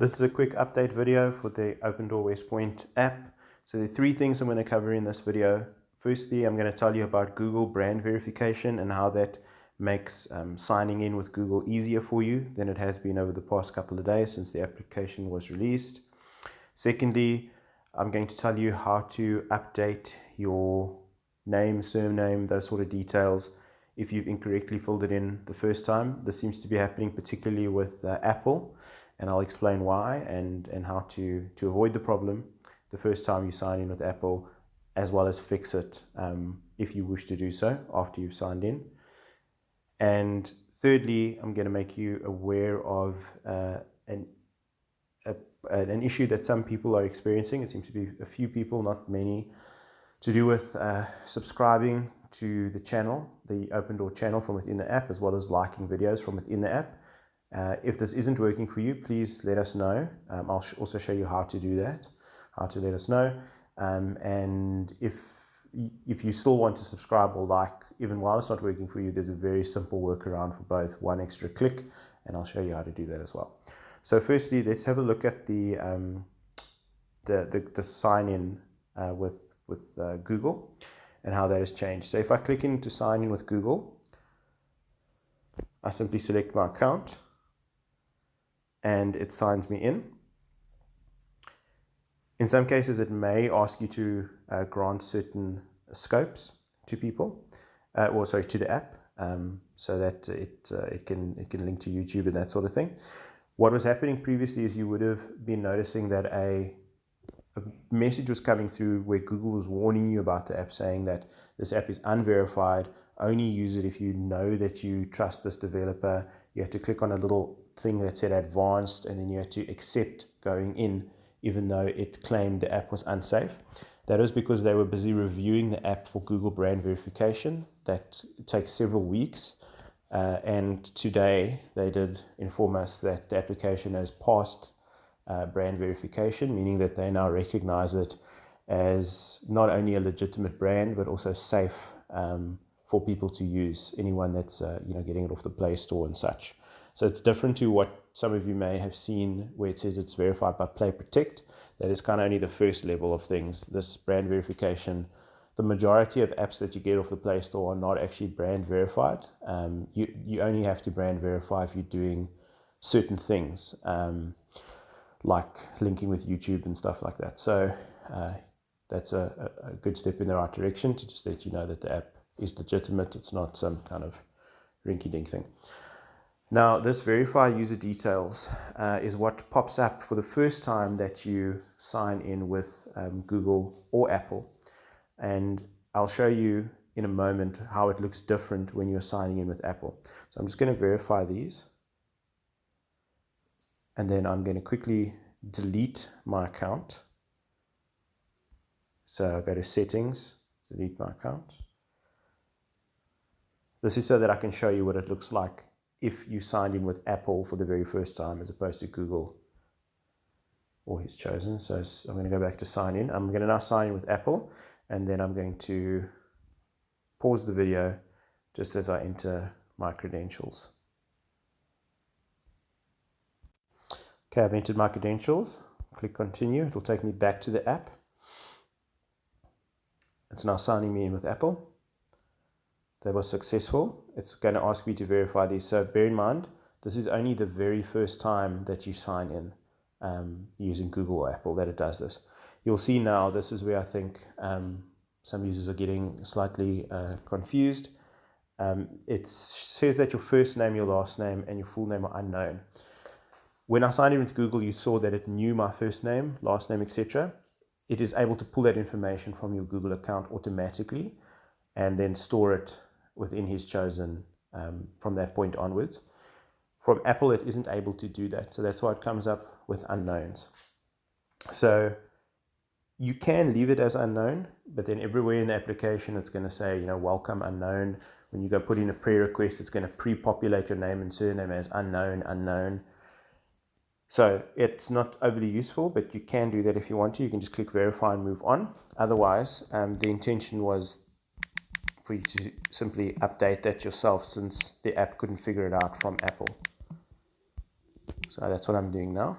This is a quick update video for the Open Door West Point app. So there are three things I'm going to cover in this video. Firstly, I'm going to tell you about Google brand verification and how that makes signing in with Google easier for you than it has been over the past couple of days since the application was released. Secondly, I'm going to tell you how to update your name, surname, those sort of details if you've incorrectly filled it in the first time. This seems to be happening particularly with Apple, and I'll explain why and how to avoid the problem the first time you sign in with Apple, as well as fix it if you wish to do so after you've signed in. And thirdly, I'm going to make you aware of an issue that some people are experiencing. It seems to be a few people, not many, to do with subscribing to the channel, the Open Door channel from within the app, as well as liking videos from within the app. If this isn't working for you, please let us know. I'll also show you how to do that, how to let us know. And if you still want to subscribe or like, even while it's not working for you, there's a very simple workaround for both, one extra click, and I'll show you how to do that as well. So firstly, let's have a look at the sign in with Google and how that has changed. So if I click into sign in with Google, I simply select my account and it signs me in. In some cases, it may ask you to grant certain scopes to people, to the app, so that it can link to YouTube and that sort of thing. What was happening previously is you would have been noticing that a message was coming through where Google was warning you about the app, saying that this app is unverified. Only use it if you know that you trust this developer. You had to click on a little thing that said advanced, and then you had to accept going in, even though it claimed the app was unsafe. That is because they were busy reviewing the app for Google brand verification. That takes several weeks. And today they did inform us that the application has passed brand verification, meaning that they now recognize it as not only a legitimate brand, but also safe for people to use, anyone that's getting it off the Play Store and such. So it's different to what some of you may have seen where it says it's verified by Play Protect. That is kind of only the first level of things. This brand verification, the majority of apps that you get off the Play Store are not actually brand verified. You only have to brand verify if you're doing certain things, like linking with YouTube and stuff like that. So that's a good step in the right direction to just let you know that the app is legitimate. It's not some kind of rinky-dink thing. Now, this verify user details is what pops up for the first time that you sign in with Google or Apple. And I'll show you in a moment how it looks different when you're signing in with Apple. So I'm just going to verify these. And then I'm going to quickly delete my account. So I'll go to settings, delete my account. This is so that I can show you what it looks like if you signed in with Apple for the very first time as opposed to Google or HisChosen. So I'm going to go back to sign in. I'm going to now sign in with Apple, and then I'm going to pause the video just as I enter my credentials. Okay, I've entered my credentials. Click continue. It'll take me back to the app. It's now signing me in with Apple. That was successful. It's going to ask me to verify these. So bear in mind, this is only the very first time that you sign in using Google or Apple that it does this. You'll see now, this is where I think some users are getting slightly confused. It says that your first name, your last name, and your full name are unknown. When I signed in with Google, you saw that it knew my first name, last name, etc. It is able to pull that information from your Google account automatically and then store it within HisChosen from that point onwards. From Apple, it isn't able to do that. So that's why it comes up with unknowns. So you can leave it as unknown, but then everywhere in the application, it's going to say, welcome unknown. When you go put in a prayer request, it's going to pre-populate your name and surname as unknown. So it's not overly useful, but you can do that if you want to. You can just click verify and move on. Otherwise, the intention was for you to simply update that yourself, since the app couldn't figure it out from Apple. So that's what I'm doing now.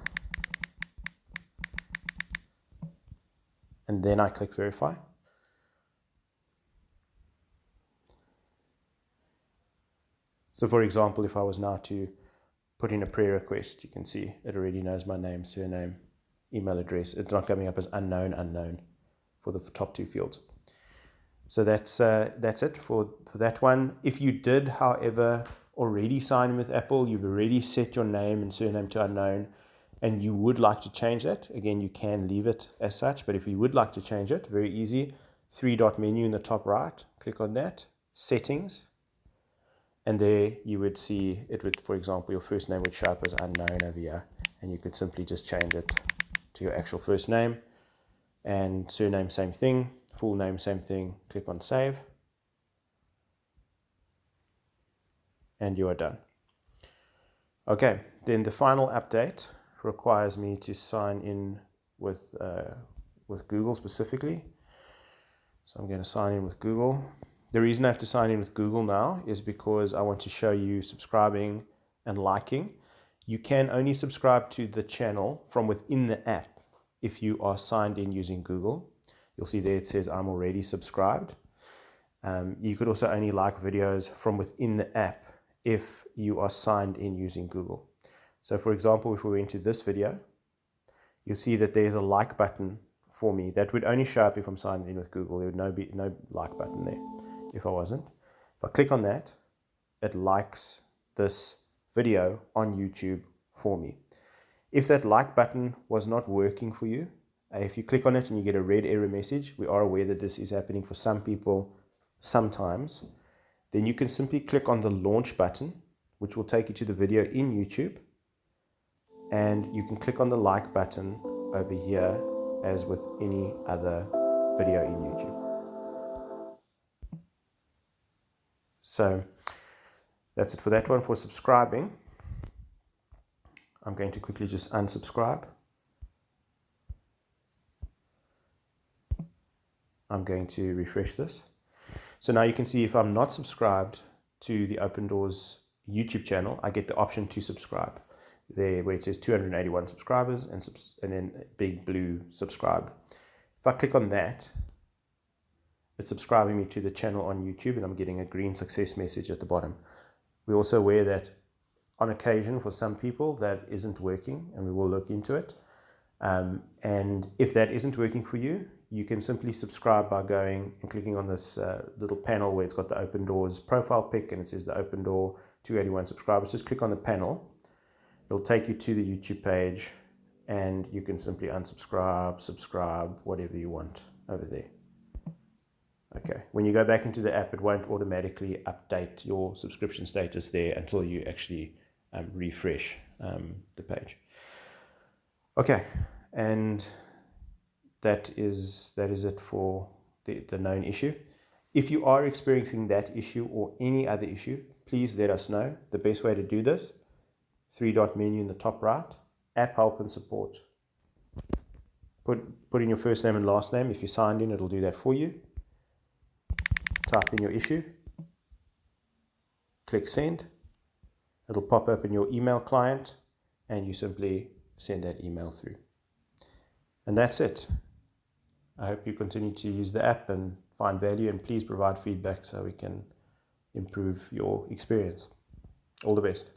and then I click verify. So for example, if I was now to put in a prayer request, you can see it already knows my name, surname, email address. It's not coming up as unknown for the top 2 fields. So that's it for that one. If you did, however, already sign in with Apple, you've already set your name and surname to unknown, and you would like to change that, again, you can leave it as such, but if you would like to change it, very easy, 3-dot menu in the top right, click on that, settings, and there you would see it would, for example, your first name would show up as unknown over here, and you could simply just change it to your actual first name, and surname, same thing, full name, same thing, click on save, and you are done. Okay, then the final update requires me to sign in with Google specifically. So I'm going to sign in with Google. The reason I have to sign in with Google now is because I want to show you subscribing and liking. You can only subscribe to the channel from within the app if you are signed in using Google. You'll see there it says I'm already subscribed. You could also only like videos from within the app if you are signed in using Google. So for example, if we went to this video, you'll see that there's a like button for me. That would only show up if I'm signed in with Google. There would be no like button there if I wasn't. If I click on that, it likes this video on YouTube for me. If that like button was not working for you, if you click on it and you get a red error message, we are aware that this is happening for some people sometimes, then you can simply click on the launch button, which will take you to the video in YouTube, and you can click on the like button over here as with any other video in YouTube. So that's it for that one. For subscribing, I'm going to quickly just unsubscribe. I'm going to refresh this. So now you can see if I'm not subscribed to the Open Doors YouTube channel, I get the option to subscribe. There where it says 281 subscribers and then big blue subscribe. If I click on that, it's subscribing me to the channel on YouTube, and I'm getting a green success message at the bottom. We're also aware that on occasion for some people that isn't working, and we will look into it. And if that isn't working for you, you can simply subscribe by going and clicking on this little panel where it's got the Open Doors profile pic and it says the Open Door 281 subscribers. Just click on the panel. It'll take you to the YouTube page, and you can simply unsubscribe, subscribe, whatever you want over there. Okay, when you go back into the app, it won't automatically update your subscription status there until you actually refresh the page. Okay, and that is it for the known issue. If you are experiencing that issue or any other issue, please let us know. The best way to do this, 3-dot menu in the top right, app help and support. Put in your first name and last name. If you're signed in, it'll do that for you. Type in your issue, click send. It'll pop up in your email client, and you simply send that email through. And that's it. I hope you continue to use the app and find value, and please provide feedback so we can improve your experience. All the best.